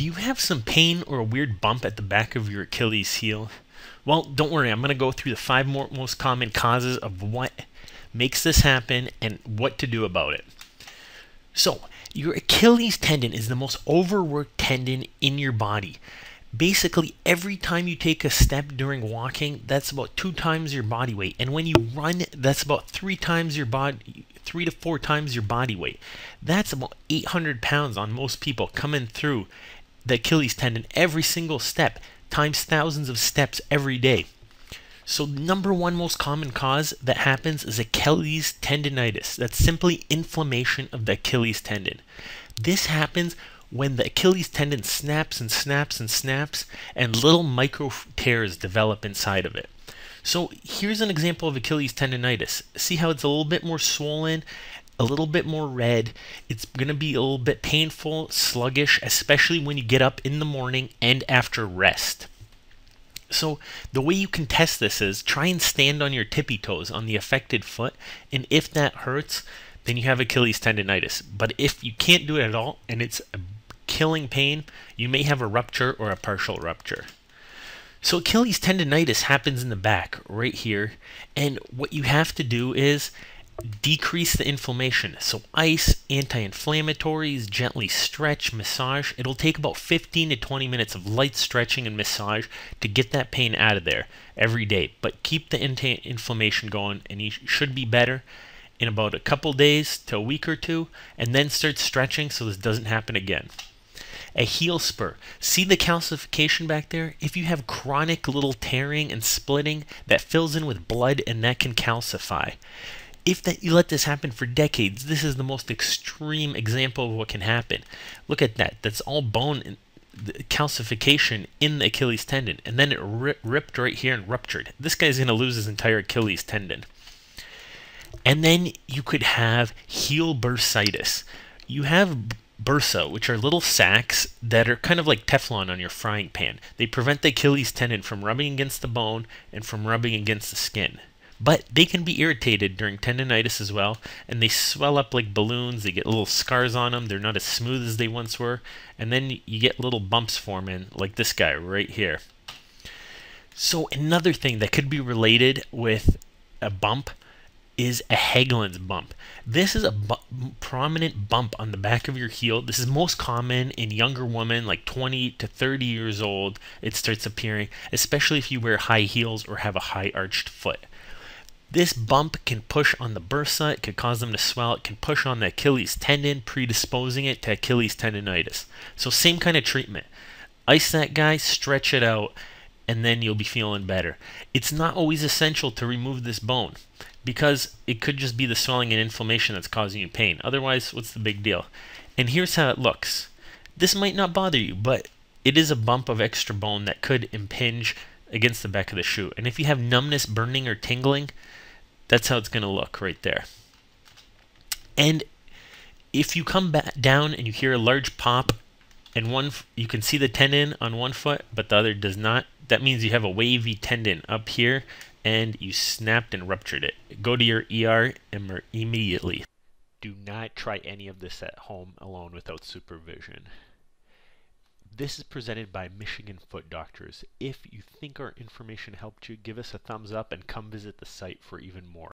Do you have some pain or a weird bump at the back of your Achilles heel? Well, don't worry, I'm going to go through the five most common causes of what makes this happen and what to do about it. So, your Achilles tendon is the most overworked tendon in your body. Basically, every time you take a step during walking, that's about 2 times your body weight. And when you run, that's about 3 to 4 times your body weight. That's about 800 pounds on most people coming through the Achilles tendon every single step, times thousands of steps every day. So number one most common cause that happens is Achilles tendonitis. That's simply inflammation of the Achilles tendon. This happens when the Achilles tendon snaps and snaps and snaps, and little micro tears develop inside of it. So here's an example of Achilles tendonitis. See how it's a little bit more swollen, a little bit more red. It's going to be a little bit painful, sluggish, especially when you get up in the morning and after rest. So the way you can test this is try and stand on your tippy toes on the affected foot, and if that hurts, then you have Achilles tendonitis. But if you can't do it at all and it's a killing pain, you may have a rupture or a partial rupture. So Achilles tendonitis happens in the back right here, and what you have to do is decrease the inflammation. So ice, anti-inflammatories, gently stretch, massage. It'll take about 15 to 20 minutes of light stretching and massage to get that pain out of there every day. But keep the anti-inflammation going, and you should be better in about a couple days to a week or two, and then start stretching so this doesn't happen again. A heel spur. See the calcification back there? If you have chronic little tearing and splitting, that fills in with blood and that can calcify. If you let this happen for decades, this is the most extreme example of what can happen. Look at that. That's all bone and calcification in the Achilles tendon, and then it ripped right here and ruptured. This guy's going to lose his entire Achilles tendon. And then you could have heel bursitis. You have bursa, which are little sacs that are kind of like Teflon on your frying pan. They prevent the Achilles tendon from rubbing against the bone and from rubbing against the skin. But they can be irritated during tendonitis as well, and they swell up like balloons. They get little scars on them. They're not as smooth as they once were, and then you get little bumps forming like this guy right here. So another thing that could be related with a bump is a Hagelin's bump. This is a prominent bump on the back of your heel. This is most common in younger women, like 20 to 30 years old. It starts appearing, especially if you wear high heels or have a high arched foot. This bump can push on the bursa, it can cause them to swell, it can push on the Achilles tendon, predisposing it to Achilles tendonitis. So same kind of treatment. Ice that guy, stretch it out, and then you'll be feeling better. It's not always essential to remove this bone, because it could just be the swelling and inflammation that's causing you pain. Otherwise, what's the big deal? And here's how it looks. This might not bother you, but it is a bump of extra bone that could impinge against the back of the shoe. And if you have numbness, burning, or tingling, that's how it's going to look right there. And if you come back down and you hear a large pop, and you can see the tendon on one foot, but the other does not, that means you have a wavy tendon up here, and you snapped and ruptured it. Go to your ER immediately. Do not try any of this at home alone without supervision. This is presented by Michigan Foot Doctors. If you think our information helped you, give us a thumbs up and come visit the site for even more.